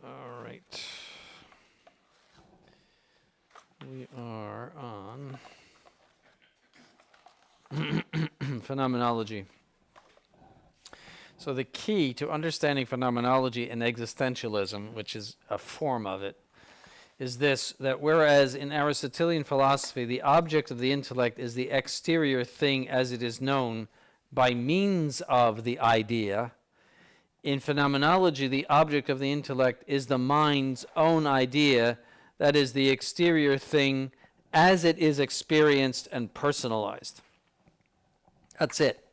All right. We are on phenomenology. So the key to understanding phenomenology and existentialism, which is a form of it, is this, that whereas in Aristotelian philosophy the object of the intellect is the exterior thing as it is known by means of the idea, in phenomenology the object of the intellect is the mind's own idea, that is the exterior thing as it is experienced and personalized. That's it.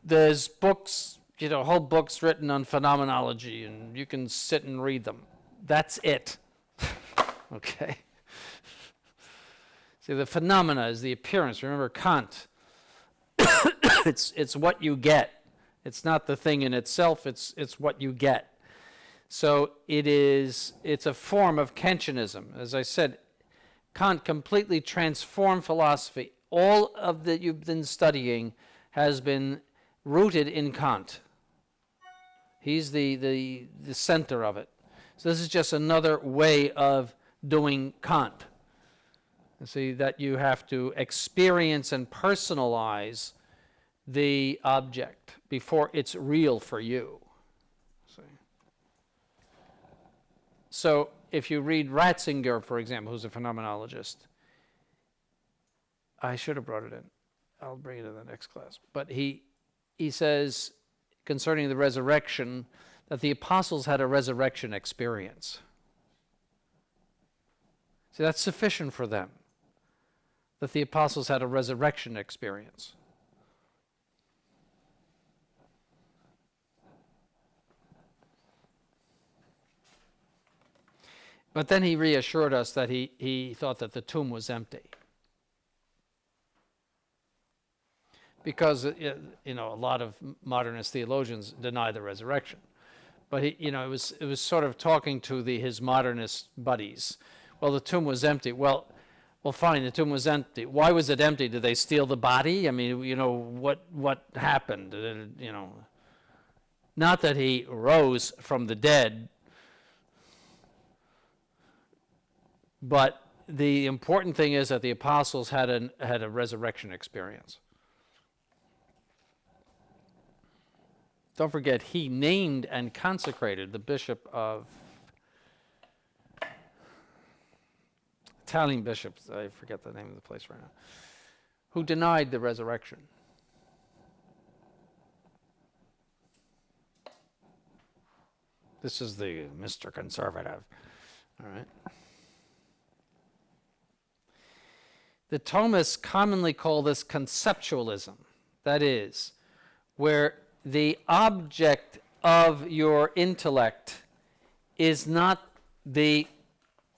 There's books, whole books written on phenomenology, and you can sit and read them. That's it. Okay? See, the phenomena is the appearance. Remember Kant. It's what you get. It's not the thing in itself, it's what you get. So it's a form of Kantianism. As I said, Kant completely transformed philosophy. All of that you've been studying has been rooted in Kant. He's the center of it. So this is just another way of doing Kant. You see, that you have to experience and personalize the object before it's real for you. See? So if you read Ratzinger, for example, who's a phenomenologist, I should have brought it in. I'll bring it in the next class. But he says concerning the resurrection that the apostles had a resurrection experience. See, that's sufficient for them, that the apostles had a resurrection experience. But then he reassured us that he thought that the tomb was empty. Because, a lot of modernist theologians deny the resurrection. But it was sort of talking to his modernist buddies. Well, the tomb was empty. Well, fine, the tomb was empty. Why was it empty? Did they steal the body? I mean, what happened? Not that he rose from the dead, but the important thing is that the apostles had a resurrection experience. Don't forget, he named and consecrated the bishop of Italian bishops, I forget the name of the place right now, who denied the resurrection. This is the Mr. Conservative. All right. The Thomists commonly call this conceptualism. That is, where the object of your intellect is not the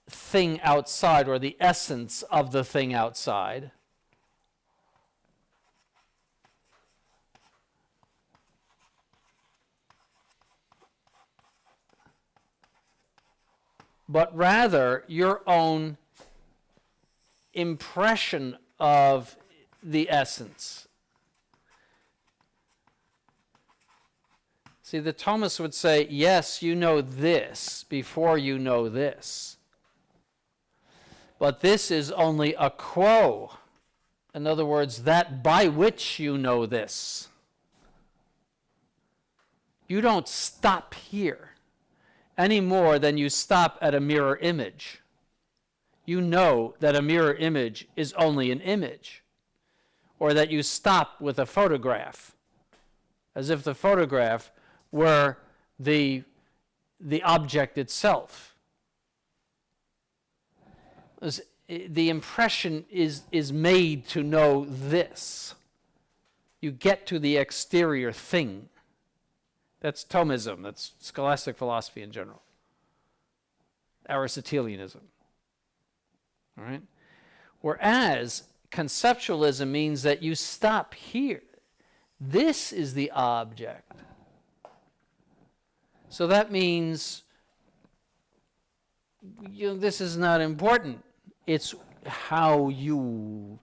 thing outside or the essence of the thing outside, but rather your own impression of the essence. See, the Thomists would say, yes, you know this before you know this. But this is only a quo. In other words, that by which you know this. You don't stop here any more than you stop at a mirror image. You know that a mirror image is only an image, or that you stop with a photograph, as if the photograph were the object itself. The impression is made to know this. You get to the exterior thing. That's Thomism. That's scholastic philosophy in general. Aristotelianism. All right? Whereas conceptualism means that you stop here. This is the object. So that means this is not important. It's how you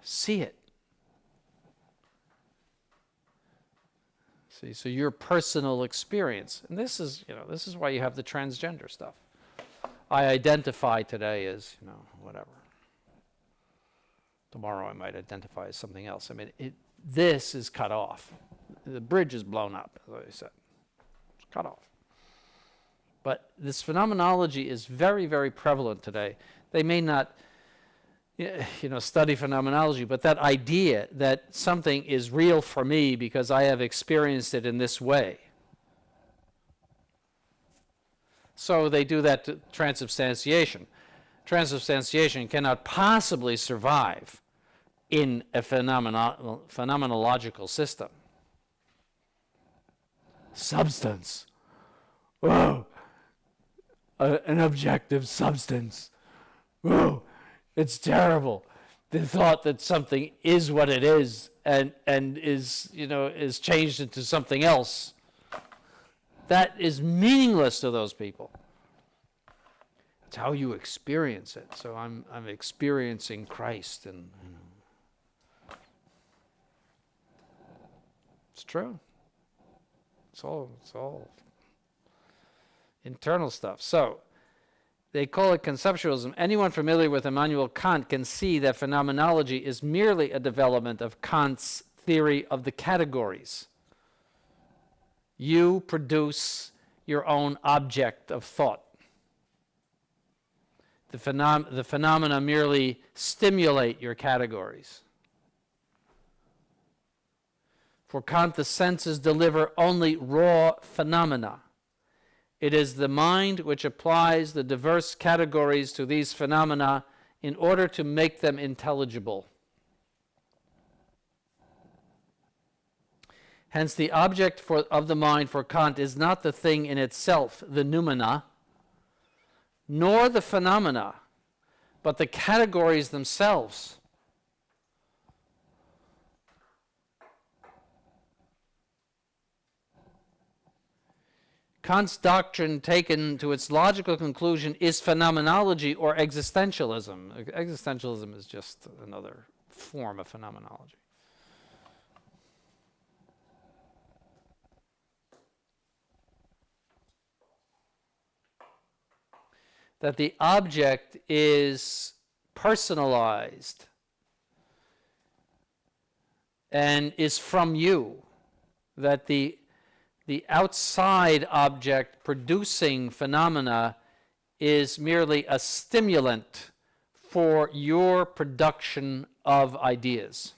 see it. See, so your personal experience, and this is why you have the transgender stuff. I identify today as, whatever. Tomorrow I might identify as something else. I mean, this is cut off. The bridge is blown up, as I said. It's cut off. But this phenomenology is very, very prevalent today. They may not, study phenomenology, but that idea that something is real for me because I have experienced it in this way. So they do that to transubstantiation. Transubstantiation cannot possibly survive in a phenomenological system. Substance. Whoa. An objective substance. Whoa. It's terrible. The thought that something is what it is and is changed into something else. That is meaningless to those people. It's how you experience it. So I'm experiencing Christ, and it's true. It's all internal stuff. So they call it conceptualism. Anyone familiar with Immanuel Kant can see that phenomenology is merely a development of Kant's theory of the categories. You produce your own object of thought. The phenomena merely stimulate your categories. For Kant, the senses deliver only raw phenomena. It is the mind which applies the diverse categories to these phenomena in order to make them intelligible. Hence, the object of the mind for Kant is not the thing in itself, the noumena, nor the phenomena, but the categories themselves. Kant's doctrine, taken to its logical conclusion, is phenomenology or existentialism. Existentialism is just another form of phenomenology. That the object is personalized and is from you. That the outside object producing phenomena is merely a stimulant for your production of ideas.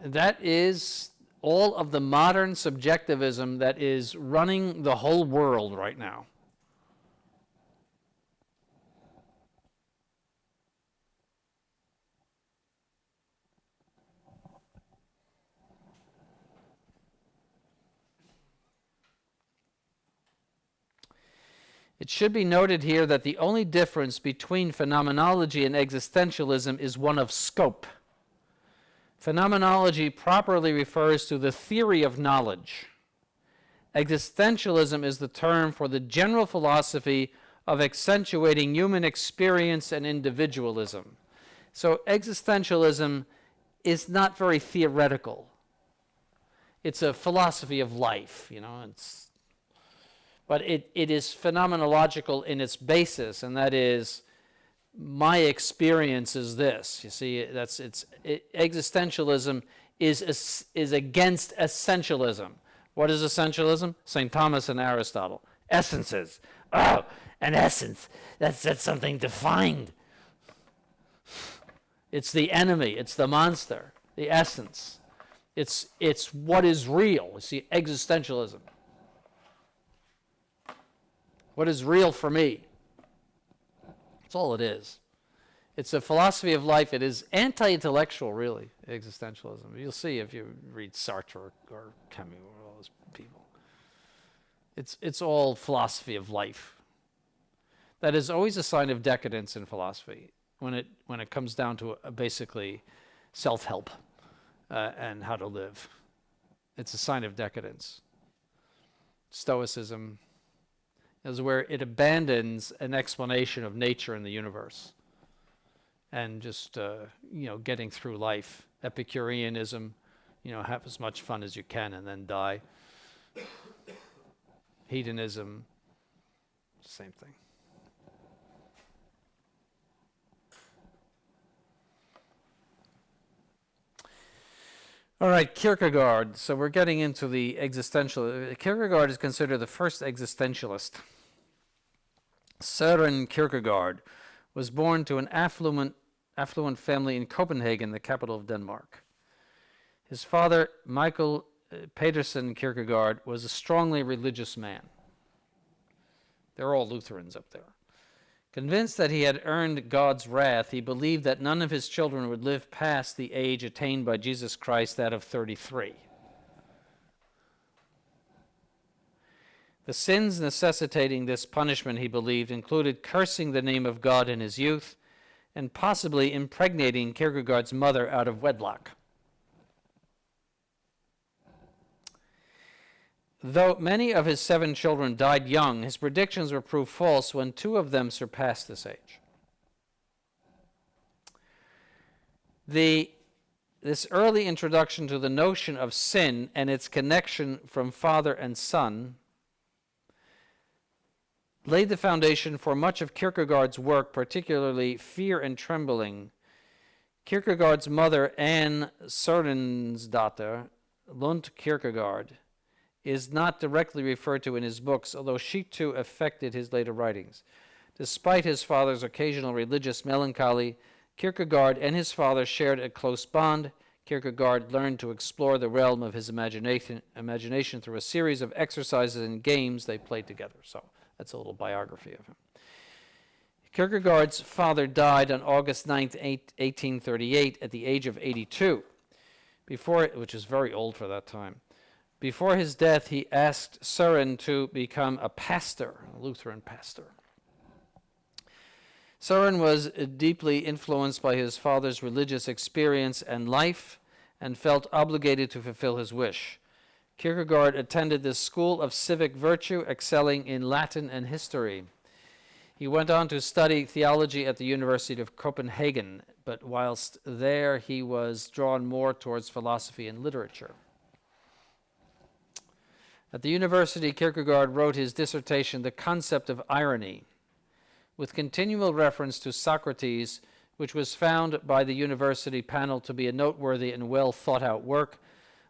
That is all of the modern subjectivism that is running the whole world right now. It should be noted here that the only difference between phenomenology and existentialism is one of scope. Phenomenology properly refers to the theory of knowledge. Existentialism is the term for the general philosophy of accentuating human experience and individualism. So existentialism is not very theoretical. It's a philosophy of life, but it is phenomenological in its basis, and that is, my experience is this. You see, existentialism is against essentialism. What is essentialism? St. Thomas and Aristotle. Essences. Oh, an essence. That's something defined. It's the enemy. It's the monster. The essence. It's what is real. You see, existentialism. What is real for me? That's all it is. It's a philosophy of life. It is anti-intellectual, really, existentialism. You'll see if you read Sartre or Camus or all those people. It's all philosophy of life. That is always a sign of decadence in philosophy when it comes down to basically self-help and how to live. It's a sign of decadence. Stoicism is where it abandons an explanation of nature and the universe. and just, getting through life. Epicureanism, have as much fun as you can and then die. Hedonism, same thing. All right, Kierkegaard. So we're getting into the existential. Kierkegaard is considered the first existentialist. Saturn Kierkegaard was born to an affluent family in Copenhagen, the capital of Denmark. His father, Michael Pedersen Kierkegaard, was a strongly religious man. They're all Lutherans up there. Convinced that he had earned God's wrath, he believed that none of his children would live past the age attained by Jesus Christ, that of 33. The sins necessitating this punishment, he believed, included cursing the name of God in his youth and possibly impregnating Kierkegaard's mother out of wedlock. Though many of his 7 children died young, his predictions were proved false when 2 of them surpassed this age. This early introduction to the notion of sin and its connection from father and son laid the foundation for much of Kierkegaard's work, particularly Fear and Trembling. Kierkegaard's mother, Anne Sørensdatter Lund Kierkegaard, is not directly referred to in his books, although she too affected his later writings. Despite his father's occasional religious melancholy, Kierkegaard and his father shared a close bond. Kierkegaard learned to explore the realm of his imagination through a series of exercises and games they played together. So that's a little biography of him. Kierkegaard's father died on August 9th, 1838, at the age of 82, which is very old for that time. Before his death, he asked Søren to become a pastor, a Lutheran pastor. Søren was deeply influenced by his father's religious experience and life and felt obligated to fulfill his wish. Kierkegaard attended the School of Civic Virtue, excelling in Latin and history. He went on to study theology at the University of Copenhagen, but whilst there, he was drawn more towards philosophy and literature. At the university, Kierkegaard wrote his dissertation, The Concept of Irony, with continual reference to Socrates, which was found by the university panel to be a noteworthy and well thought out work,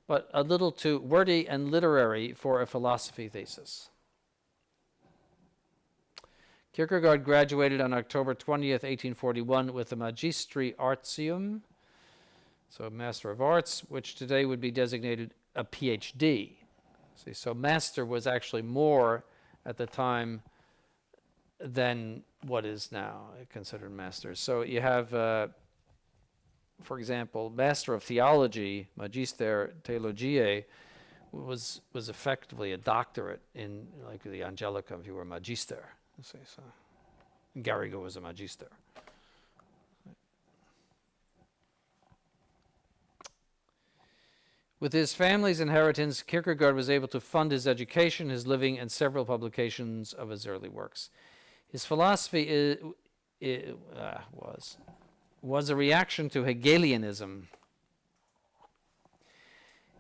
but a little too wordy and literary for a philosophy thesis. Kierkegaard graduated on October 20th, 1841 with a Magistri Artium, so a Master of Arts, which today would be designated a PhD. See, so master was actually more at the time than what is now considered master. So you have, for example, Master of Theology, Magister Theologiae, was effectively a doctorate in, like the Angelica, if you were Magister. See, so Garrigo was a Magister. With his family's inheritance, Kierkegaard was able to fund his education, his living, and several publications of his early works. His philosophy was a reaction to Hegelianism.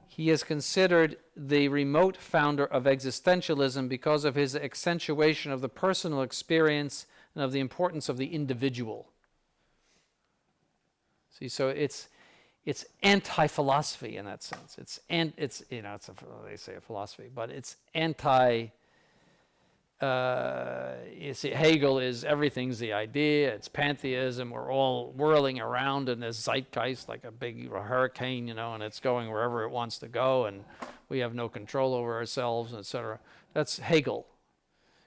He is considered the remote founder of existentialism because of his accentuation of the personal experience and of the importance of the individual. See, so it's anti-philosophy in that sense. They say a philosophy, but it's anti. You see, Hegel is everything's the idea. It's pantheism. We're all whirling around in this zeitgeist like a big hurricane, and it's going wherever it wants to go, and we have no control over ourselves, etc. That's Hegel.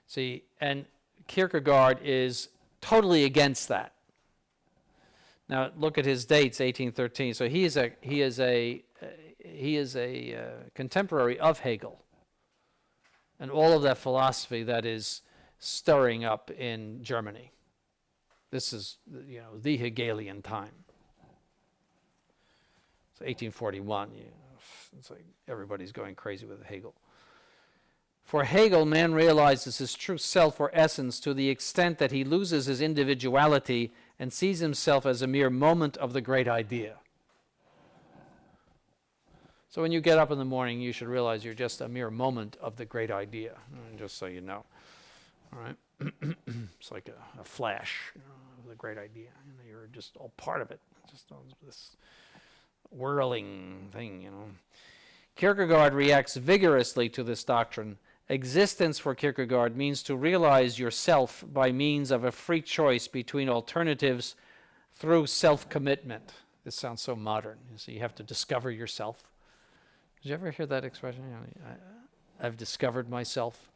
See, and Kierkegaard is totally against that. Now look at his dates, 1813. So he is a contemporary of Hegel, and all of that philosophy that is stirring up in Germany. This is the Hegelian time. So 1841. It's like everybody's going crazy with Hegel. For Hegel, man realizes his true self or essence to the extent that he loses his individuality and sees himself as a mere moment of the great idea. So when you get up in the morning, you should realize you're just a mere moment of the great idea, just so you know. All right? It's like a flash of the great idea. You're just all part of it, just this whirling thing, Kierkegaard reacts vigorously to this doctrine. Existence for Kierkegaard means to realize yourself by means of a free choice between alternatives through self-commitment. This sounds so modern. So you have to discover yourself. Did you ever hear that expression? I've discovered myself.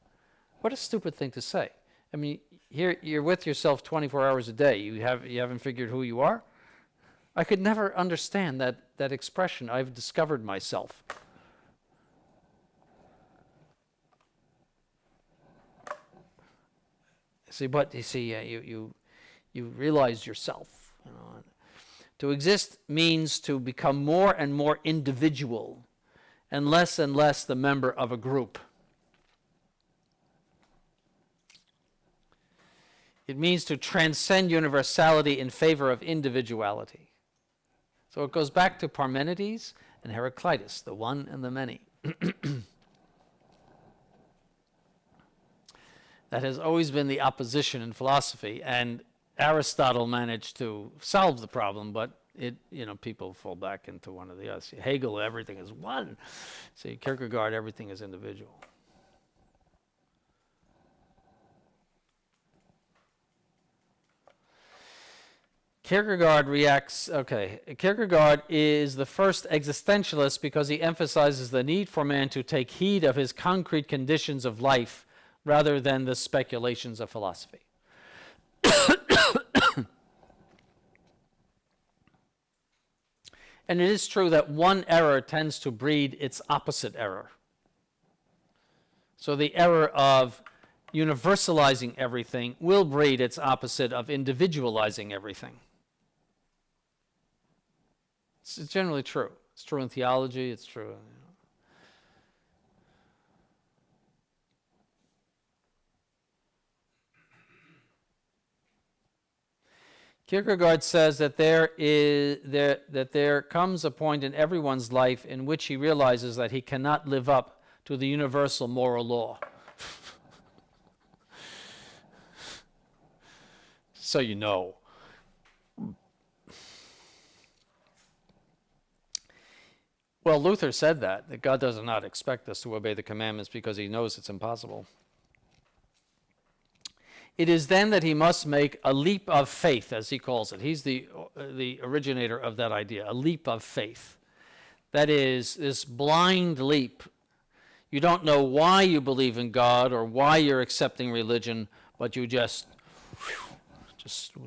What a stupid thing to say. I mean, here you're with yourself 24 hours a day. You haven't figured who you are? I could never understand that expression, I've discovered myself. You realize yourself. To exist means to become more and more individual and less the member of a group. It means to transcend universality in favor of individuality. So it goes back to Parmenides and Heraclitus, the one and the many. That has always been the opposition in philosophy, and Aristotle managed to solve the problem, but people fall back into one of the others. Hegel, everything is one. See, Kierkegaard, everything is individual. Kierkegaard is the first existentialist because he emphasizes the need for man to take heed of his concrete conditions of life rather than the speculations of philosophy. And it is true that one error tends to breed its opposite error. So the error of universalizing everything will breed its opposite of individualizing everything. It's generally true. It's true in theology, it's true in... Kierkegaard says that there comes a point in everyone's life in which he realizes that he cannot live up to the universal moral law. So you know. Well, Luther said that God does not expect us to obey the commandments because he knows it's impossible. It is then that he must make a leap of faith, as he calls it. He's the originator of that idea, a leap of faith. That is, this blind leap. You don't know why you believe in God or why you're accepting religion, but you just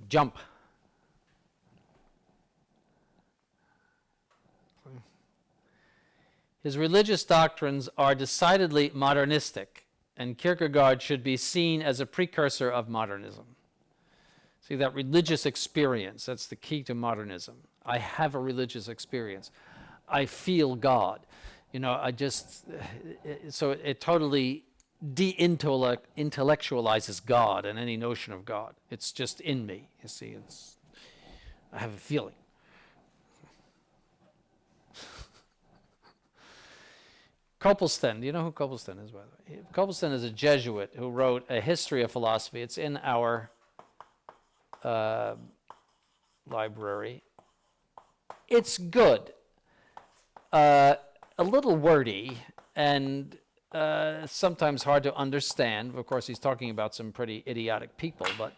jump. His religious doctrines are decidedly modernistic, and Kierkegaard should be seen as a precursor of modernism. See, that religious experience, that's the key to modernism. I have a religious experience. I feel God. So it totally de-intellectualizes God and any notion of God. It's just in me, you see. I have a feeling. Copleston, do you know who Copleston is, by the way? Copleston is a Jesuit who wrote a history of philosophy. It's in our library. It's good. A little wordy and sometimes hard to understand. Of course, he's talking about some pretty idiotic people, but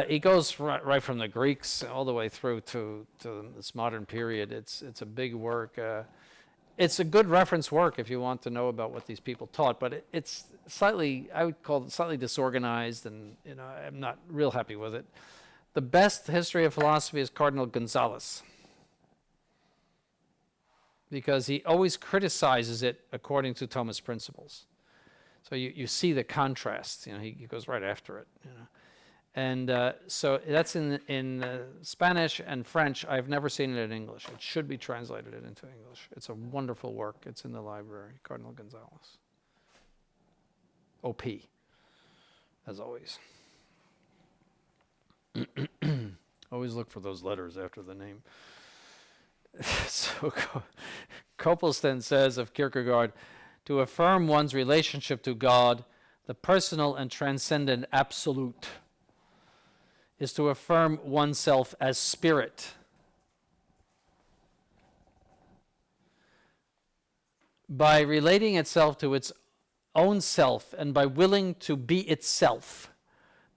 he goes right from the Greeks all the way through to this modern period. It's a big work. It's a good reference work if you want to know about what these people taught, but it's slightly, I would call it slightly disorganized, and I'm not real happy with it. The best history of philosophy is Cardinal Gonzalez, because he always criticizes it according to Thomist principles. So you see the contrast. He goes right after it. And so that's in Spanish and French. I've never seen it in English. It should be translated into English. It's a wonderful work. It's in the library, Cardinal Gonzalez. OP, as always. Always look for those letters after the name. So Copleston says of Kierkegaard, to affirm one's relationship to God, the personal and transcendent absolute, is to affirm oneself as spirit. By relating itself to its own self and by willing to be itself,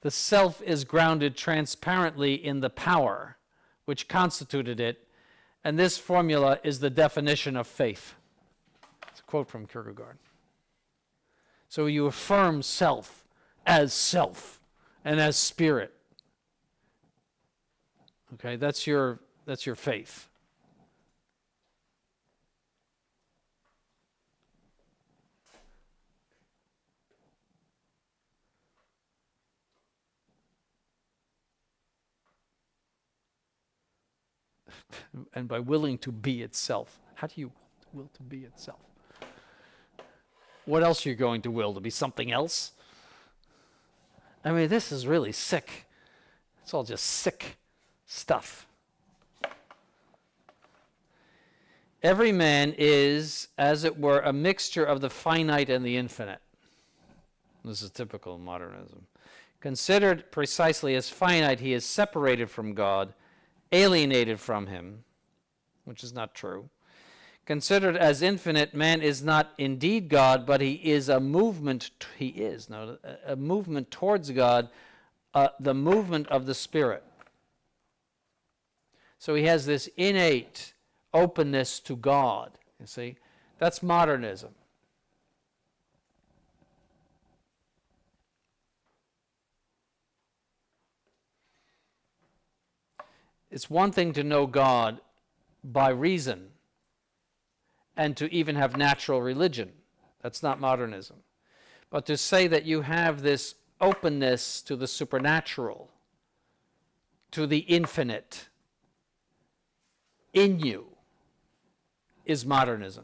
the self is grounded transparently in the power which constituted it, and this formula is the definition of faith. It's a quote from Kierkegaard. So you affirm self and as spirit. Okay, that's your faith. And by willing to be itself. How do you will to be itself? What else are you going to will? To be something else? I mean, this is really sick. It's all just sick stuff. Every man is, as it were, a mixture of the finite and the infinite. This is typical of modernism. Considered precisely as finite, he is separated from God, alienated from him, which is not true. Considered as infinite, man is not indeed God, but he is a movement. A movement towards God, the movement of the Spirit. So he has this innate openness to God. You see, that's modernism. It's one thing to know God by reason and to even have natural religion. That's not modernism. But to say that you have this openness to the supernatural, to the infinite in you, is modernism.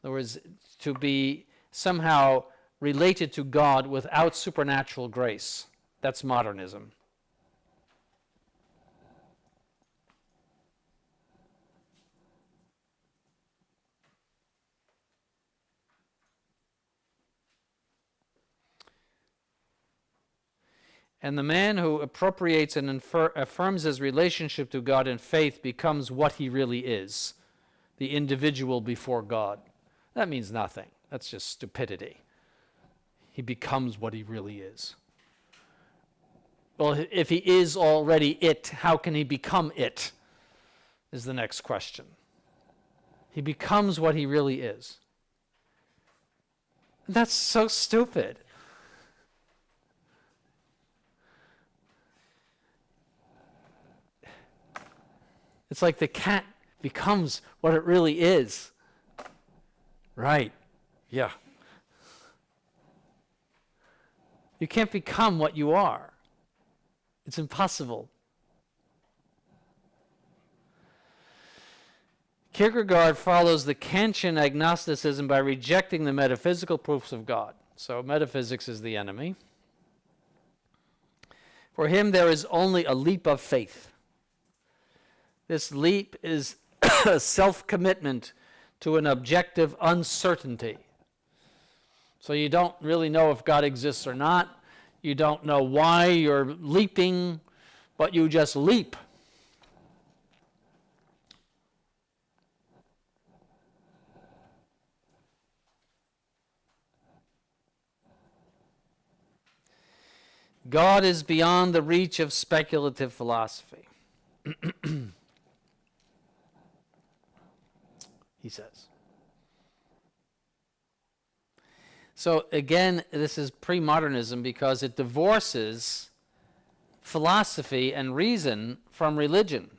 In other words, to be somehow related to God without supernatural grace, that's modernism. And the man who appropriates and affirms his relationship to God in faith becomes what he really is, the individual before God. That means nothing. That's just stupidity. He becomes what he really is. Well, if he is already it, how can he become it? Is the next question. He becomes what he really is. That's so stupid. It's like the cat becomes what it really is. Right. Yeah. You can't become what you are. It's impossible. Kierkegaard follows the Kantian agnosticism by rejecting the metaphysical proofs of God. So metaphysics is the enemy. For him, there is only a leap of faith. This leap is a self-commitment to an objective uncertainty. So you don't really know if God exists or not. You don't know why you're leaping, but you just leap. God is beyond the reach of speculative philosophy. He says. So again, this is pre-modernism because it divorces philosophy and reason from religion.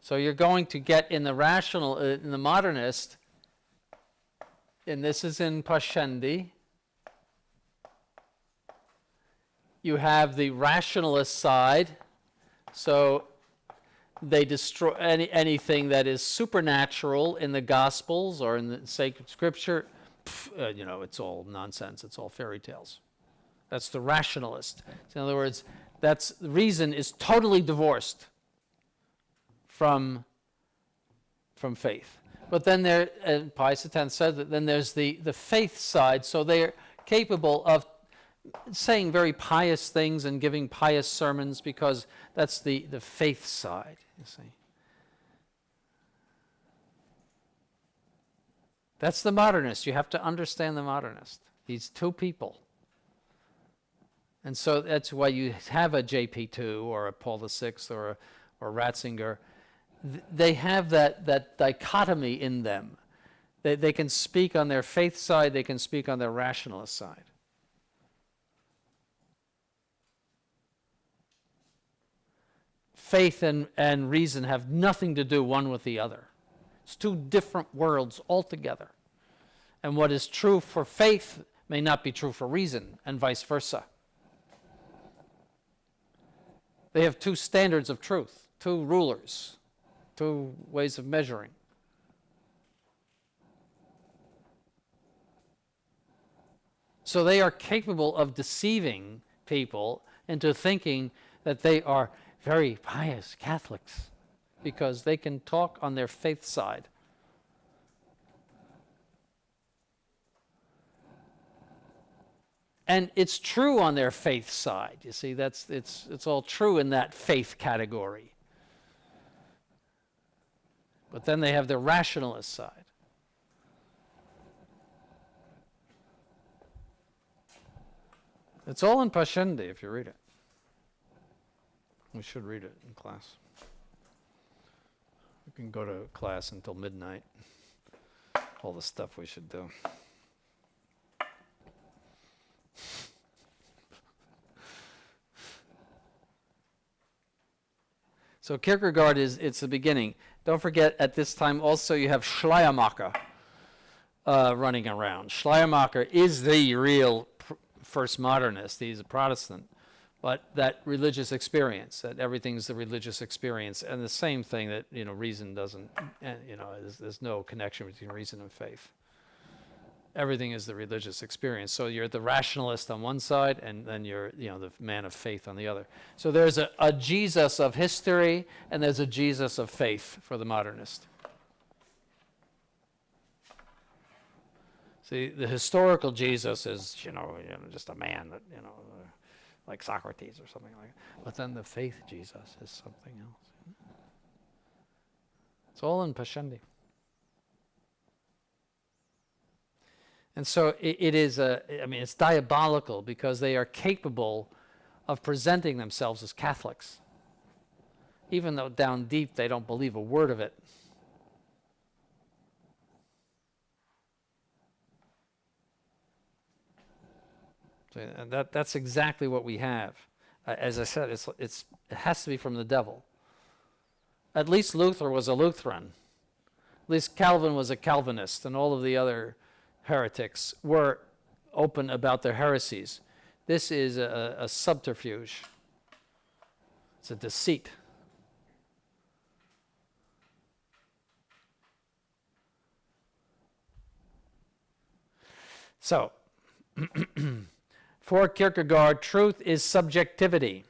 So you're going to get in the rational, in the modernist, and this is in Pascendi, you have the rationalist side, so they destroy anything that is supernatural in the Gospels or in the sacred scripture. it's all nonsense, it's all fairy tales. That's the rationalist. So in other words, reason is totally divorced from faith. But then Pius X said that then there's the faith side, so they're capable of saying very pious things and giving pious sermons because that's the faith side, you see. That's the modernist. You have to understand the modernist. These two people. And so that's why you have a JP2 or a Paul VI or Ratzinger. They have that dichotomy in them. They can speak on their faith side, they can speak on their rationalist side. Faith and reason have nothing to do one with the other. It's two different worlds altogether. And what is true for faith may not be true for reason, and vice versa. They have two standards of truth, two rulers, two ways of measuring. So they are capable of deceiving people into thinking that they are very pious Catholics because they can talk on their faith side. And it's true on their faith side. You see, it's all true in that faith category. But then they have their rationalist side. It's all in Pascendi if you read it. We should read it in class. We can go to class until midnight. All the stuff we should do. So Kierkegaard it's the beginning. Don't forget, at this time also you have Schleiermacher running around. Schleiermacher is the real first modernist. He's a Protestant. But that religious experience, that everything's the religious experience, and the same thing that, reason doesn't, there's no connection between reason and faith. Everything is the religious experience. So you're the rationalist on one side, and then you're, the man of faith on the other. So there's a Jesus of history, and there's a Jesus of faith for the modernist. See, the historical Jesus is, just a man that, like Socrates or something like that. But then the faith Jesus is something else. It's all in Pascendi. And so it is it's diabolical because they are capable of presenting themselves as Catholics, even though down deep they don't believe a word of it. So, and that's exactly what we have. As I said, it has to be from the devil. At least Luther was a Lutheran. At least Calvin was a Calvinist, and all of the other heretics were open about their heresies. This is a subterfuge. It's a deceit. So, for Kierkegaard, truth is subjectivity.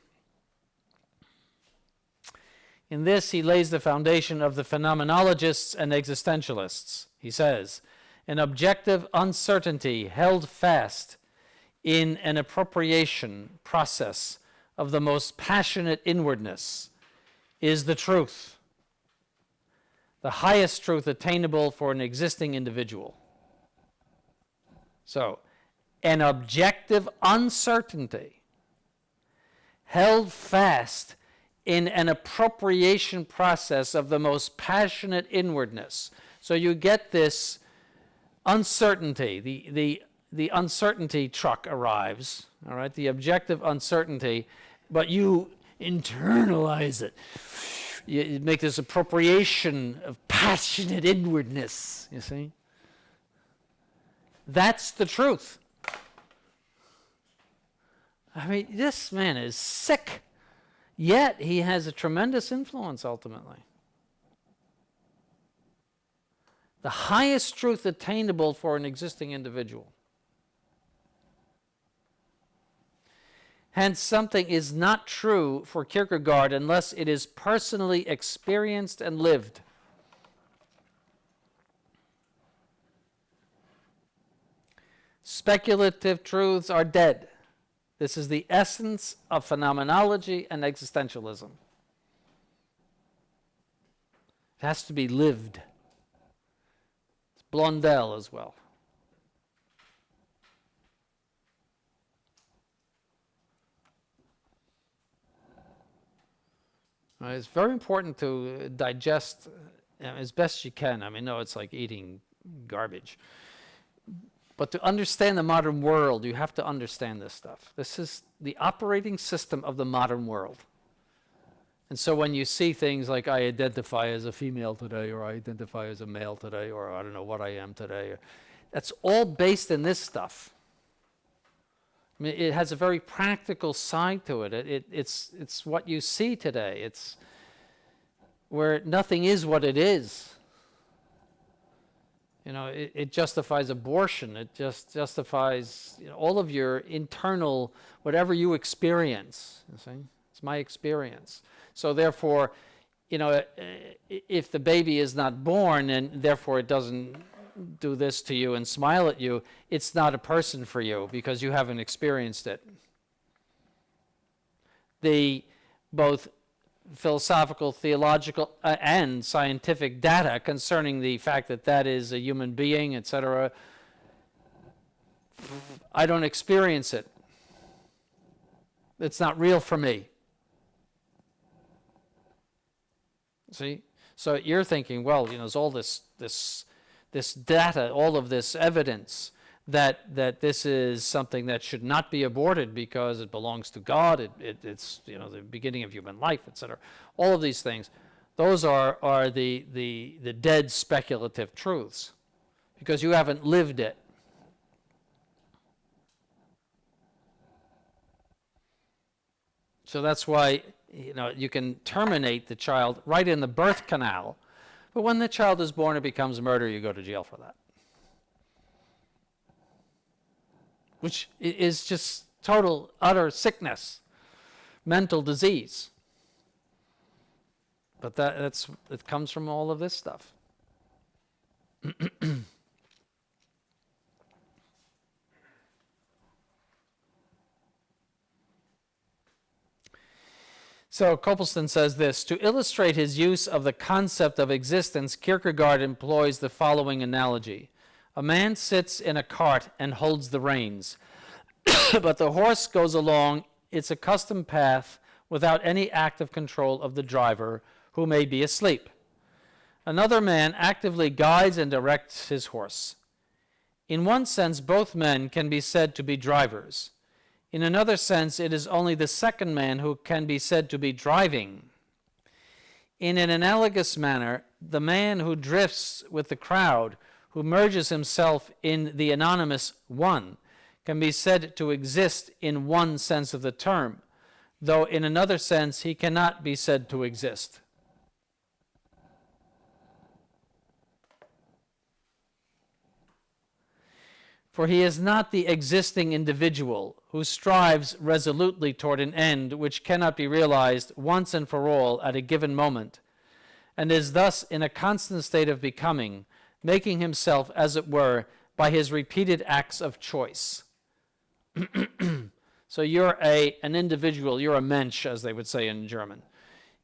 In this, he lays the foundation of the phenomenologists and existentialists. He says, an objective uncertainty held fast in an appropriation process of the most passionate inwardness is the truth, the highest truth attainable for an existing individual. So, an objective uncertainty held fast in an appropriation process of the most passionate inwardness. So you get this uncertainty, the uncertainty truck arrives, all right, the objective uncertainty, but you internalize it. You make this appropriation of passionate inwardness, you see? That's the truth. I mean, this man is sick, yet he has a tremendous influence ultimately. the highest truth attainable for an existing individual. Hence, something is not true for Kierkegaard unless it is personally experienced and lived. Speculative truths are dead. This is the essence of phenomenology and existentialism. It has to be lived. It's Blondel as well. It's very important to digest as best you can. I mean, no, it's like eating garbage. But to understand the modern world, you have to understand this stuff. This is the operating system of the modern world. And so when you see things like I identify as a female today, or I identify as a male today, or I don't know what I am today, that's all based in this stuff. I mean, it has a very practical side to it. It's what you see today. It's where nothing is what it is. You know, it justifies abortion. It just justifies, you know, all of your internal, whatever you experience. You see? It's my experience. So therefore, you know, if the baby is not born and therefore it doesn't do this to you and smile at you, it's not a person for you because you haven't experienced it. The both philosophical, theological, and scientific data concerning the fact that that is a human being, etc., I don't experience it. It's not real for me. See? So you're thinking, well, you know, there's all this data, all of this evidence that this is something that should not be aborted because it belongs to God, it's, you know, the beginning of human life, etc. All of these things, those are the dead speculative truths because you haven't lived it. So that's why, you know, you can terminate the child right in the birth canal, but when the child is born, it becomes murder, you go to jail for that. Which is just total, utter sickness, mental disease. But it comes from all of this stuff. So Copleston says this: to illustrate his use of the concept of existence, Kierkegaard employs the following analogy. A man sits in a cart and holds the reins, but the horse goes along its accustomed path without any active control of the driver, who may be asleep. Another man actively guides and directs his horse. In one sense, both men can be said to be drivers. In another sense, it is only the second man who can be said to be driving. In an analogous manner, the man who drifts with the crowd, who merges himself in the anonymous one, can be said to exist in one sense of the term, though in another sense he cannot be said to exist. For he is not the existing individual who strives resolutely toward an end which cannot be realized once and for all at a given moment, and is thus in a constant state of becoming, making himself, as it were, by his repeated acts of choice. So you're an individual, you're a Mensch, as they would say in German.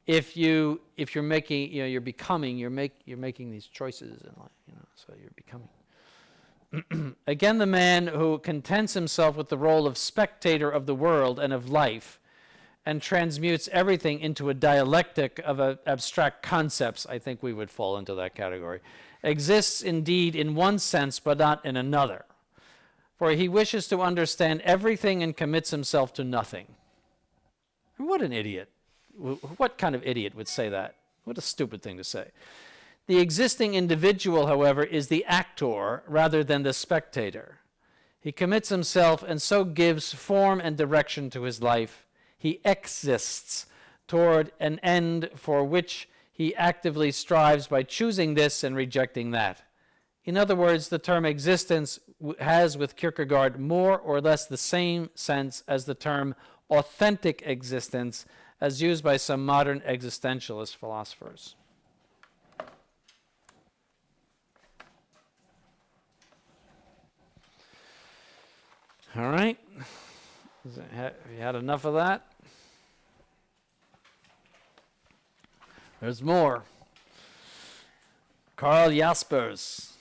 If you're making, you know, you're becoming, you're making these choices in life, you know, so you're becoming. Again, the man who contents himself with the role of spectator of the world and of life and transmutes everything into a dialectic of abstract concepts, I think we would fall into that category, exists indeed in one sense but not in another. For he wishes to understand everything and commits himself to nothing. What an idiot. What kind of idiot would say that? What a stupid thing to say. The existing individual, however, is the actor rather than the spectator. He commits himself and so gives form and direction to his life. He exists toward an end for which he actively strives by choosing this and rejecting that. In other words, the term existence has with Kierkegaard more or less the same sense as the term authentic existence as used by some modern existentialist philosophers. All right. Have you had enough of that? There's more. Karl Jaspers,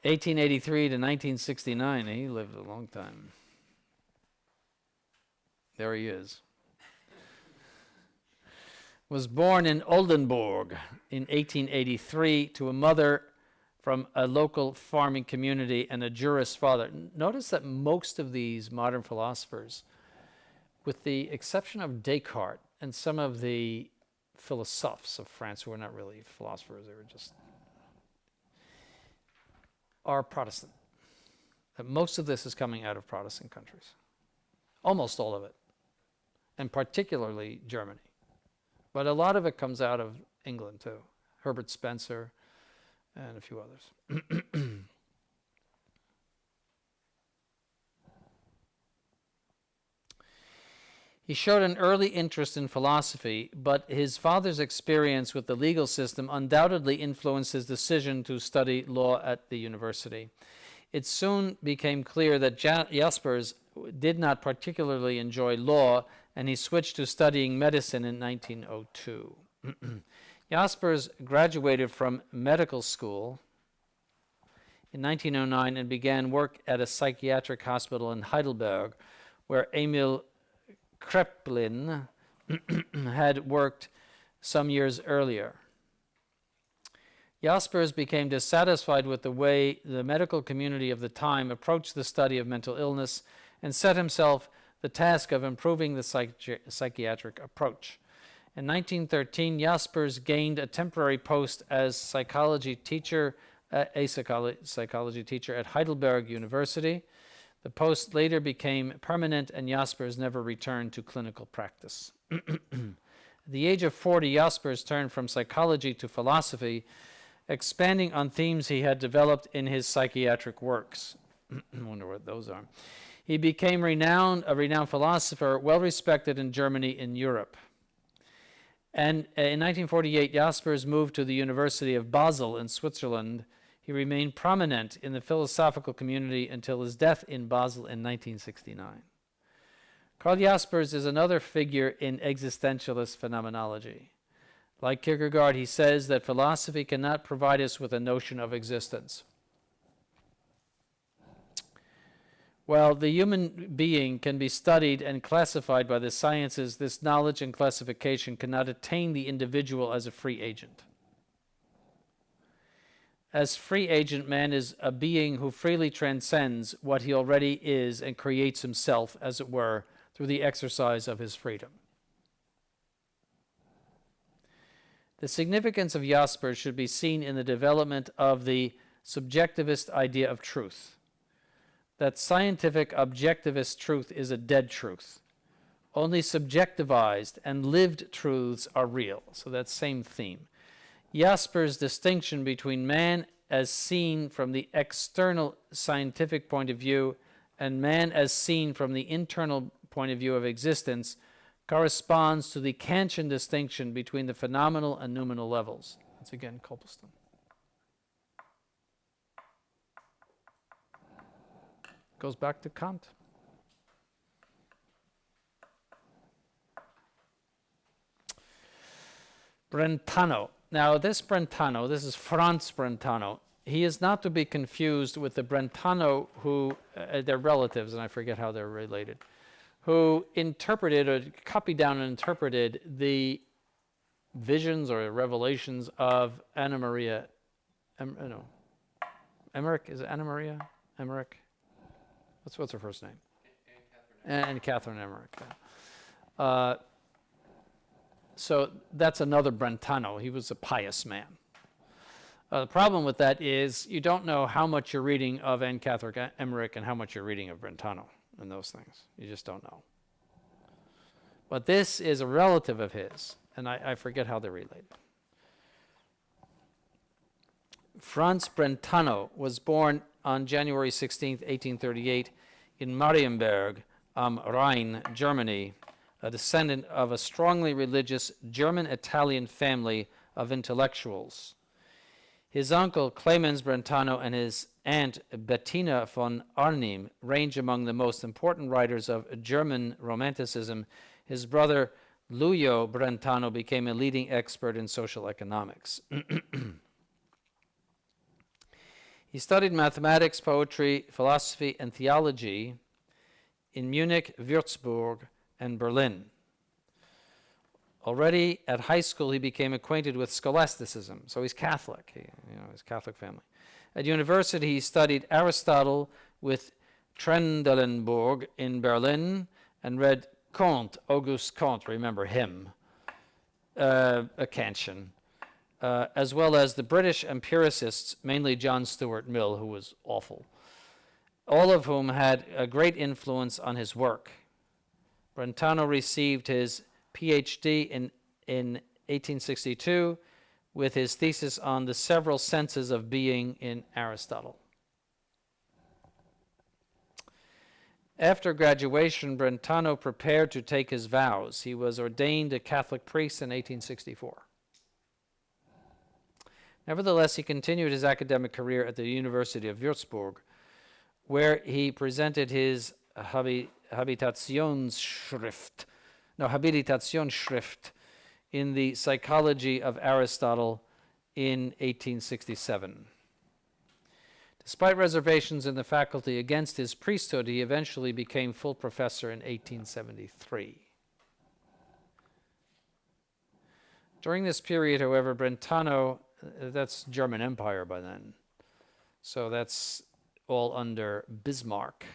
1883 to 1969. He lived a long time. There he is. Was born in Oldenburg in 1883 to a mother from a local farming community and a jurist father. Notice that most of these modern philosophers, with the exception of Descartes and some of the philosophes of France, who were not really philosophers, they were just, are Protestant. Most of this is coming out of Protestant countries. Almost all of it. And particularly Germany. But a lot of it comes out of England too. Herbert Spencer and a few others. He showed an early interest in philosophy, but his father's experience with the legal system undoubtedly influenced his decision to study law at the university. It soon became clear that Jaspers did not particularly enjoy law, and he switched to studying medicine in 1902. Jaspers graduated from medical school in 1909 and began work at a psychiatric hospital in Heidelberg, where Emil Kraepelin had worked some years earlier. Jaspers became dissatisfied with the way the medical community of the time approached the study of mental illness and set himself the task of improving the psychiatric approach. In 1913, Jaspers gained a temporary post as a psychology teacher at Heidelberg University. The post later became permanent, and Jaspers never returned to clinical practice. At the age of 40, Jaspers turned from psychology to philosophy, expanding on themes he had developed in his psychiatric works. I wonder what those are. He became a renowned philosopher, well respected in Germany and Europe. And in 1948, Jaspers moved to the University of Basel in Switzerland. He remained prominent in the philosophical community until his death in Basel in 1969. Karl Jaspers is another figure in existentialist phenomenology. Like Kierkegaard, he says that philosophy cannot provide us with a notion of existence. While the human being can be studied and classified by the sciences, this knowledge and classification cannot attain the individual as a free agent. As free agent, man is a being who freely transcends what he already is and creates himself, as it were, through the exercise of his freedom. The significance of Jaspers should be seen in the development of the subjectivist idea of truth. That scientific objectivist truth is a dead truth. Only subjectivized and lived truths are real. So that same theme. Jaspers' distinction between man as seen from the external scientific point of view and man as seen from the internal point of view of existence corresponds to the Kantian distinction between the phenomenal and noumenal levels. That's again Copleston. Goes back to Kant. Brentano. Now, this Brentano, this is Franz Brentano. He is not to be confused with the Brentano who, they're relatives, and I forget how they're related, who interpreted or copied down and interpreted the visions or revelations of Anna Maria, Emmerich, is it Anna Maria? Emmerich? What's her first name? And Catherine Emmerich. Yeah. So that's another Brentano. He was a pious man. The problem with that is you don't know how much you're reading of Anne Catherine Emmerich and how much you're reading of Brentano and those things. You just don't know. But this is a relative of his, and I forget how they're related. Franz Brentano was born on January 16, 1838, in Marienberg am Rhein, Germany, a descendant of a strongly religious German-Italian family of intellectuals. His uncle Clemens Brentano and his aunt Bettina von Arnim range among the most important writers of German Romanticism. His brother Lujo Brentano became a leading expert in social economics. He studied mathematics, poetry, philosophy, and theology in Munich, Würzburg, and Berlin. Already at high school, he became acquainted with scholasticism, so he's Catholic, his Catholic family. At university, he studied Aristotle with Trendelenburg in Berlin and read Cont, Auguste Comte, remember him, a Kantian, as well as the British empiricists, mainly John Stuart Mill, who was awful, all of whom had a great influence on his work. Brentano received his PhD in 1862 with his thesis on the several senses of being in Aristotle. After graduation, Brentano prepared to take his vows. He was ordained a Catholic priest in 1864. Nevertheless, he continued his academic career at the University of Würzburg, where he presented his Habilitationsschrift in the Psychology of Aristotle in 1867. Despite reservations in the faculty against his priesthood, he eventually became full professor in 1873. During this period, however, Brentano, that's German Empire by then, so that's all under Bismarck.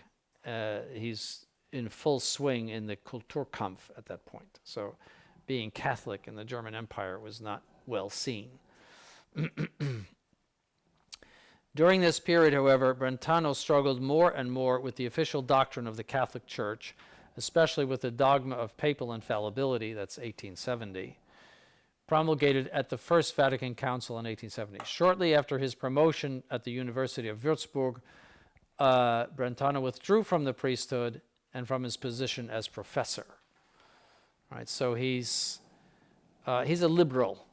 He's in full swing in the Kulturkampf at that point. So being Catholic in the German Empire was not well seen. During this period, however, Brentano struggled more and more with the official doctrine of the Catholic Church, especially with the dogma of papal infallibility, that's 1870, promulgated at the First Vatican Council in 1870. Shortly after his promotion at the University of Würzburg, Brentano withdrew from the priesthood and from his position as professor. All right, so he's a liberal.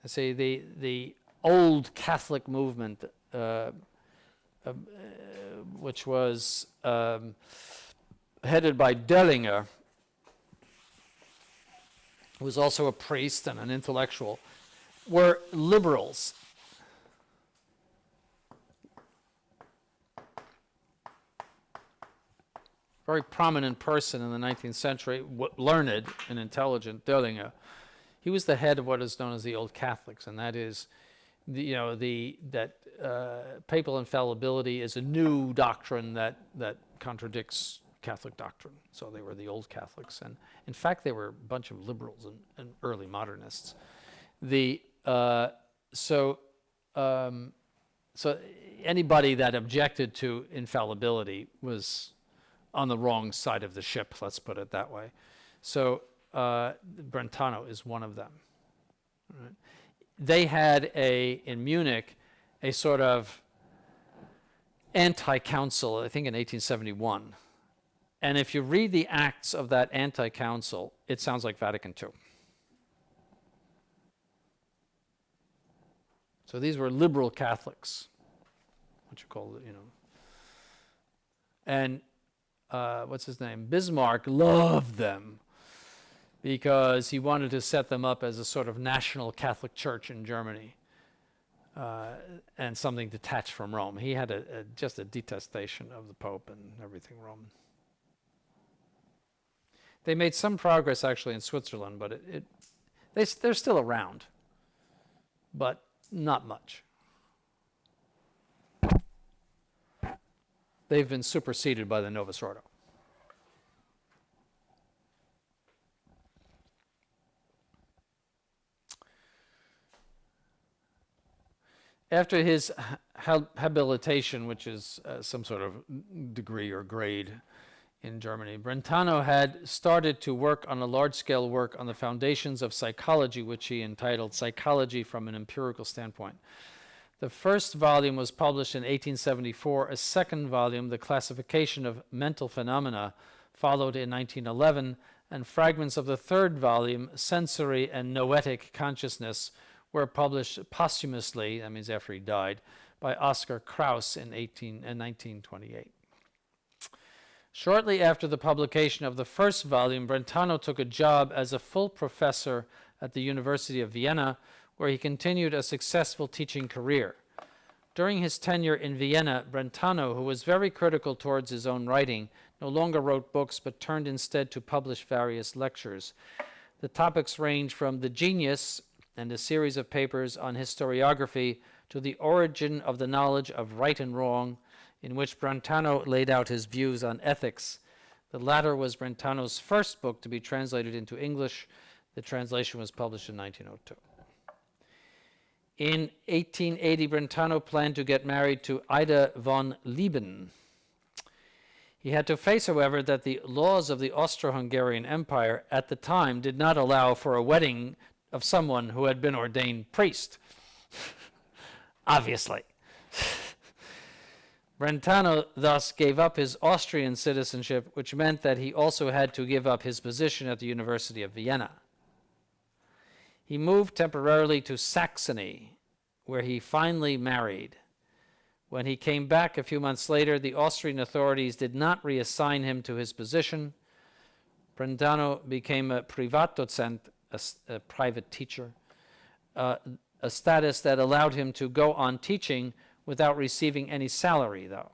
I say the old Catholic movement, which was headed by Dellinger, who was also a priest and an intellectual, were liberals. Very prominent person in the 19th century, learned and intelligent, Dellinger. He was the head of what is known as the Old Catholics, and that is, that papal infallibility is a new doctrine that contradicts Catholic doctrine. So they were the Old Catholics, and in fact, they were a bunch of liberals and early modernists. So anybody that objected to infallibility was on the wrong side of the ship, let's put it that way. So Brentano is one of them. Right. They had in Munich, a sort of anti-council, I think in 1871. And if you read the acts of that anti-council, it sounds like Vatican II. So these were liberal Catholics, what you call it, And what's his name? Bismarck loved them because he wanted to set them up as a sort of national Catholic church in Germany and something detached from Rome. He had just a detestation of the Pope and everything Roman. They made some progress actually in Switzerland, but they're still around, but not much. They've been superseded by the Novus Ordo. After his habilitation, which is some sort of degree or grade in Germany. Brentano had started to work on a large-scale work on the foundations of psychology, which he entitled Psychology from an Empirical Standpoint. The first volume was published in 1874. A second volume, The Classification of Mental Phenomena, followed in 1911, and fragments of the third volume, Sensory and Noetic Consciousness, were published posthumously, that means after he died, by Oscar Krauss in 1928. Shortly after the publication of the first volume, Brentano took a job as a full professor at the University of Vienna, where he continued a successful teaching career. During his tenure in Vienna, Brentano, who was very critical towards his own writing, no longer wrote books but turned instead to publish various lectures. The topics range from The Genius and a series of papers on historiography to The Origin of the Knowledge of Right and Wrong, in which Brentano laid out his views on ethics. The latter was Brentano's first book to be translated into English. The translation was published in 1902. In 1880, Brentano planned to get married to Ida von Lieben. He had to face, however, that the laws of the Austro-Hungarian Empire at the time did not allow for a wedding of someone who had been ordained priest. Obviously. Brentano thus gave up his Austrian citizenship, which meant that he also had to give up his position at the University of Vienna. He moved temporarily to Saxony, where he finally married. When he came back a few months later, the Austrian authorities did not reassign him to his position. Brentano became a Privatdozent, a private teacher, a status that allowed him to go on teaching without receiving any salary, though.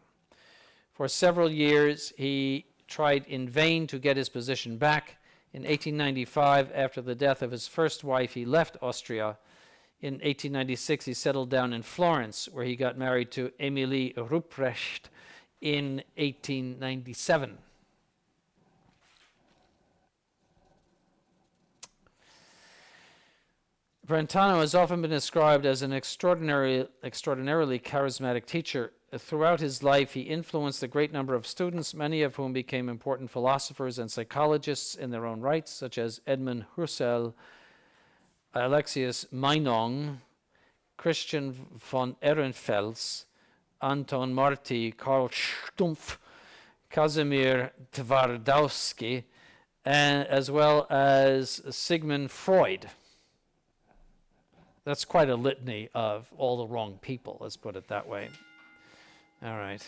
For several years, he tried in vain to get his position back. In 1895, after the death of his first wife, he left Austria. In 1896, he settled down in Florence, where he got married to Emilie Ruprecht in 1897. Brentano has often been described as an extraordinarily charismatic teacher. Throughout his life, he influenced a great number of students, many of whom became important philosophers and psychologists in their own rights, such as Edmund Husserl, Alexius Meinong, Christian von Ehrenfels, Anton Marti, Karl Stumpf, Kazimir Twardowski, as well as Sigmund Freud. That's quite a litany of all the wrong people, let's put it that way. All right.